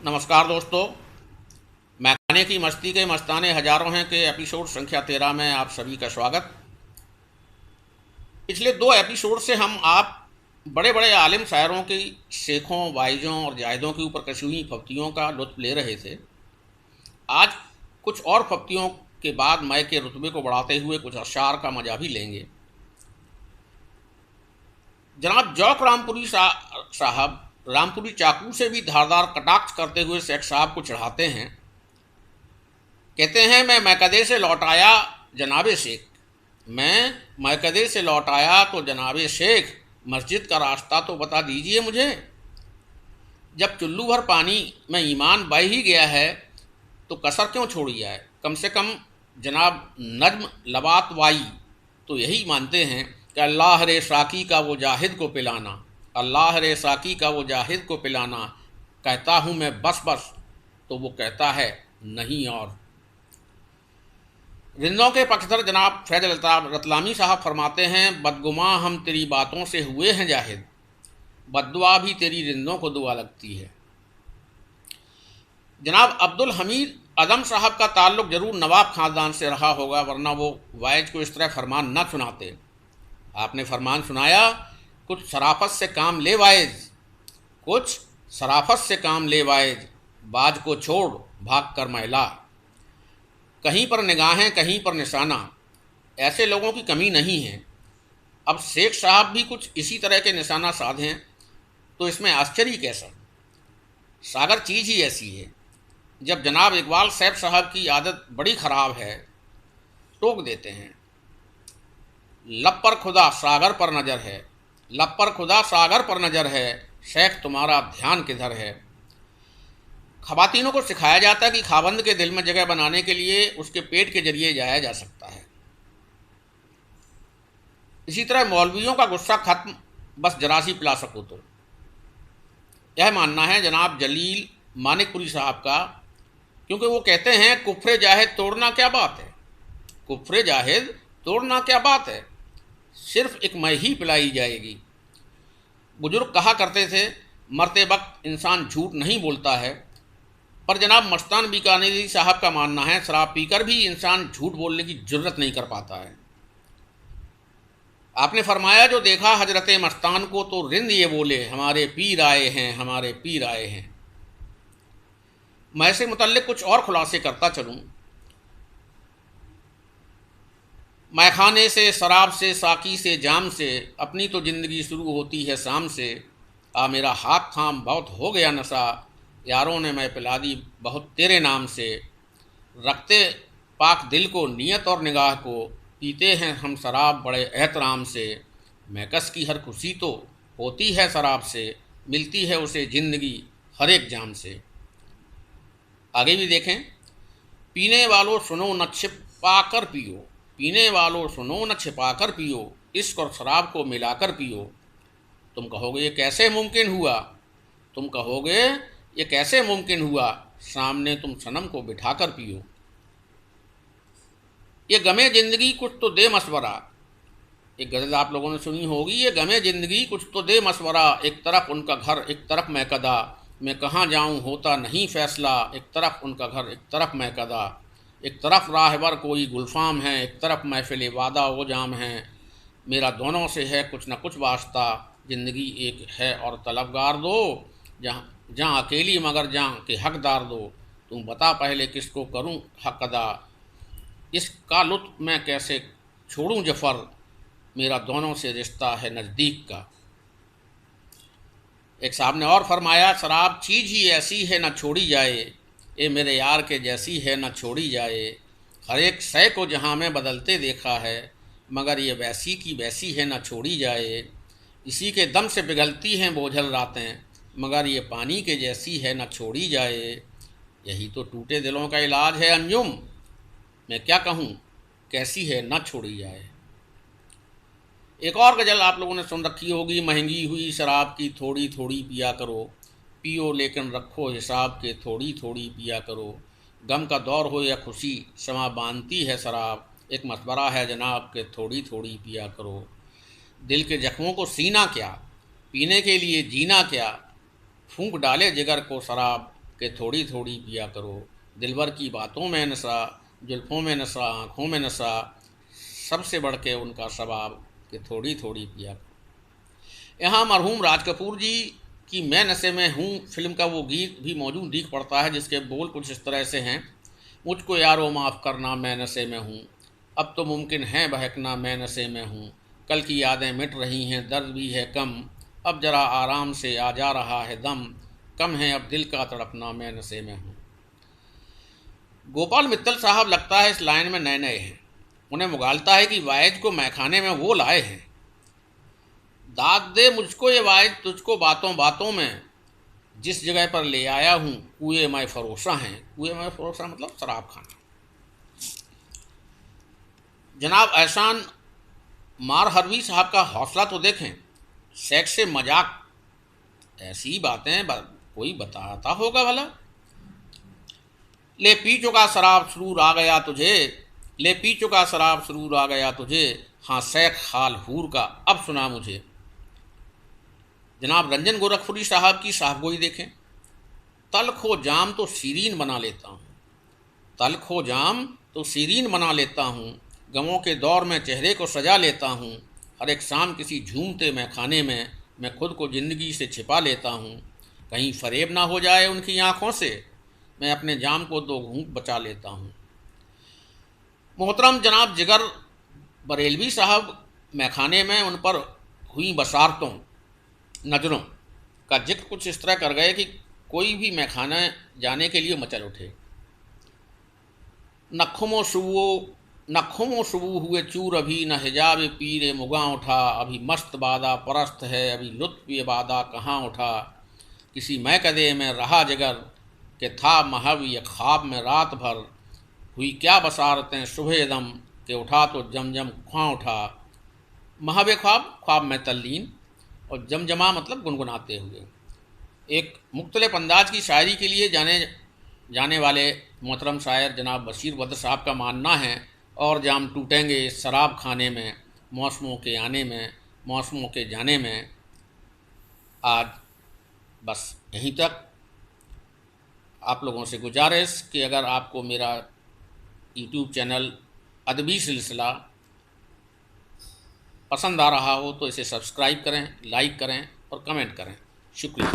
नमस्कार दोस्तों। मैं खाने की मस्ती के मस्ताने हजारों हैं के एपिसोड संख्या 13 में आप सभी का स्वागत। पिछले 2 एपिसोड से हम आप बड़े बड़े आलिम शायरों की शेखों वाइजों और जायदों के ऊपर कसी हुई फब्तियों का लुत्फ ले रहे थे। आज कुछ और फब्तियों के बाद मैं के रुतबे को बढ़ाते हुए कुछ अशार का मजा भी लेंगे। जनाब जौक रामपुरी साहब रामपुरी चाकू से भी धारदार कटाक्ष करते हुए शेख साहब को चढ़ाते हैं। कहते हैं, मैं मैकदे से लौट आया जनाबे शेख, मैं मैकदे से लौट आया तो जनाबे शेख, मस्जिद का रास्ता तो बता दीजिए मुझे। जब चुल्लू भर पानी में ईमान बह ही गया है तो कसर क्यों छोड़ी जाए। कम से कम जनाब नज्म लबात वाई तो यही मानते हैं कि अल्लाह रे साकी का वो जाहिद को पिलाना, अल्लाह रे साकी का वो जाहिद को पिलाना। कहता हूँ मैं बस बस तो वो कहता है नहीं। और रिंदों के पक्षधर जनाब फैज रतलामी साहब फरमाते हैं, बदगुमा हम तेरी बातों से हुए हैं जाहिद, बद्दुआ भी तेरी रिंदों को दुआ लगती है। जनाब अब्दुल हमीद अदम साहब का ताल्लुक़ ज़रूर नवाब ख़ानदान से रहा होगा, वरना वो वाइज को इस तरह फरमान न सुनाते। आपने फरमान सुनाया, कुछ शराफत से काम ले वाइज, कुछ शराफत से काम ले वाइज, बाज को छोड़ भाग कर महिला। कहीं पर निगाहें कहीं पर निशाना, ऐसे लोगों की कमी नहीं है। अब शेख साहब भी कुछ इसी तरह के निशाना साधें तो इसमें आश्चर्य कैसा। सागर चीज़ ही ऐसी है। जब जनाब इकबाल सैफ साहब की आदत बड़ी ख़राब है, टोक देते हैं, लब पर खुदा सागर पर नज़र है, लब पर खुदा सागर पर नज़र है, शेख तुम्हारा ध्यान किधर है। ख़वातीनों को सिखाया जाता है कि खाबंद के दिल में जगह बनाने के लिए उसके पेट के जरिए जाया जा सकता है। इसी तरह मौलवियों का गुस्सा खत्म बस जरासी पिला सको तो। यह मानना है जनाब जलील मानिकपुरी साहब का, क्योंकि वो कहते हैं कुफ्रे जाहिद तोड़ना क्या बात है, कुफ्रे जाहिद तोड़ना क्या बात है, सिर्फ एक मैं ही पिलाई जाएगी। बुजुर्ग कहा करते थे, मरते वक्त इंसान झूठ नहीं बोलता है, पर जनाब मस्तान बीकानेरी साहब का मानना है शराब पीकर भी इंसान झूठ बोलने की जुर्रत नहीं कर पाता है। आपने फरमाया, जो देखा हजरत मस्तान को तो रिंद ये बोले, हमारे पीर आए हैं, हमारे पीर आए हैं। मैं इससे मुतल्लिक कुछ और खुलासे करता चलूँ। मैखाने से, शराब से, साकी से, जाम से, अपनी तो ज़िंदगी शुरू होती है शाम से। आ मेरा हाथ थाम बहुत हो गया नशा, यारों ने मैं पिला दी बहुत तेरे नाम से। रखते पाक दिल को, नियत और निगाह को, पीते हैं हम शराब बड़े एहतराम से। मैकस की हर खुशी तो होती है शराब से, मिलती है उसे ज़िंदगी हर एक जाम से। आगे भी देखें, पीने वालों सुनो न छिपा कर पियो, पीने वालों सुनो न छिपा कर पियो, इश्क और शराब को मिलाकर पियो। तुम कहोगे ये कैसे मुमकिन हुआ, तुम कहोगे ये कैसे मुमकिन हुआ, सामने तुम सनम को बिठाकर पियो। ये गमे ज़िंदगी कुछ तो दे मशवरा, एक गज़ल आप लोगों ने सुनी होगी, ये गमे ज़िंदगी कुछ तो दे मशवरा। एक तरफ उनका घर एक तरफ मैं कदा, मैं कहाँ जाऊँ होता नहीं फैसला। एक तरफ उनका घर एक तरफ मैं कदा, एक तरफ राहबर कोई गुलफाम है, एक तरफ महफिल वादा वो जाम है। मेरा दोनों से है कुछ न कुछ वास्ता, ज़िंदगी एक है और तलबगार दो, जहाँ जहाँ अकेली मगर जहाँ के हकदार दो। तुम बता पहले किसको करूँ हक अदा, इसका लुत्फ़ मैं कैसे छोड़ूँ जफ़र, मेरा दोनों से रिश्ता है नज़दीक का। एक साहब ने और फरमाया, शराब चीज़ ही ऐसी है न छोड़ी जाए, ये मेरे यार के जैसी है न छोड़ी जाए। हर एक शय को जहाँ में बदलते देखा है, मगर ये वैसी की वैसी है न छोड़ी जाए। इसी के दम से पिघलती हैं बोझल रातें, मगर ये पानी के जैसी है न छोड़ी जाए। यही तो टूटे दिलों का इलाज है अंजुम, मैं क्या कहूँ कैसी है न छोड़ी जाए। एक और गज़ल आप लोगों ने सुन रखी होगी, महंगी हुई शराब की थोड़ी थोड़ी पिया करो, पियो लेकिन रखो हिसाब के थोड़ी थोड़ी पिया करो। गम का दौर हो या खुशी समा बांधती है शराब, एक मशवरा है जनाब के थोड़ी थोड़ी पिया करो। दिल के जख्मों को सीना क्या, पीने के लिए जीना क्या, फूंक डाले जिगर को शराब, कि थोड़ी थोड़ी पिया करो, दिलबर की बातों में नशा, जुल्फ़ों में नशा, आँखों में नशा, सबसे बढ़ के उनका स्वभाव कि थोड़ी थोड़ी पिया करो। यहाँ मरहूम राज कपूर जी की मैं नशे में हूँ फिल्म का वो गीत भी मौजूद दिख पड़ता है, जिसके बोल कुछ इस तरह से हैं। मुझको यारो माफ़ करना मैं नशे में हूँ, अब तो मुमकिन है बहकना मैं नशे में हूँ, कल की यादें मिट रही हैं दर्द भी है कम, अब जरा आराम से आ जा रहा है दम, कम है अब दिल का तड़पना मैं नशे में हूँ। गोपाल मित्तल साहब लगता है इस लाइन में नए नए हैं। उन्हें मुगालता है कि वाइज को मैखाने में वो लाए हैं। दाद दे मुझको ये वाइज तुझको बातों बातों में, जिस जगह पर ले आया हूँ कुएं में फरोशा हैं। कुएं में फरोशा मतलब शराब खाना। जनाब एहसान मार हरवी साहब का हौसला तो देखें। सेक्स से मजाक, ऐसी बातें कोई बताता होगा भला। ले पी चुका शराब सुरूर आ गया तुझे, ले पी चुका शराब सुरूर आ गया तुझे, हाँ सैक हाल हूर का अब सुना मुझे। जनाब रंजन गोरखपुरी साहब की साहबगोई देखें। तल्ख हो जाम तो सीरीन बना लेता हूँ, तल्ख हो जाम तो सीरीन बना लेता हूँ, गमों के दौर में चेहरे को सजा लेता हूँ, हर एक शाम किसी झूमते मैं खाने में मैं खुद को ज़िंदगी से छिपा लेता हूँ, कहीं फरेब ना हो जाए उनकी आँखों से मैं अपने जाम को दो घूंट बचा लेता हूँ। मोहतरम जनाब जिगर बरेलवी साहब मैखाने में उन पर हुई बसारतों, नज़रों का जिक्र कुछ इस तरह कर गए कि कोई भी मैखाना जाने के लिए मचल उठे। नखुमो शुबू हुए चूर अभी, न हिजाब पीरे मुगा उठा, अभी मस्त बादा परस्त है, अभी लुत्फ़ ये बादा कहाँ उठा, किसी मैकदे में रहा जिगर के था महव ये ख्वाब में रात भर, हुई क्या बसारतें सुबह दम के उठा तो जमजम ख्वां उठा। महव ख्वाब, ख्वाब में तल्लीन, और जमजमा मतलब गुनगुनाते हुए। एक मुख्तलिफ अंदाज की शायरी के लिए जाने वाले मोहतरम शायर जनाब बशीर बद्र साहब का मानना है, और जाम टूटेंगे इस शराब खाने में, मौसमों के आने में मौसमों के जाने में। आज बस यहीं तक। आप लोगों से गुजारिश कि अगर आपको मेरा यूट्यूब चैनल अदबी सिलसिला पसंद आ रहा हो तो इसे सब्सक्राइब करें, लाइक करें और कमेंट करें। शुक्रिया।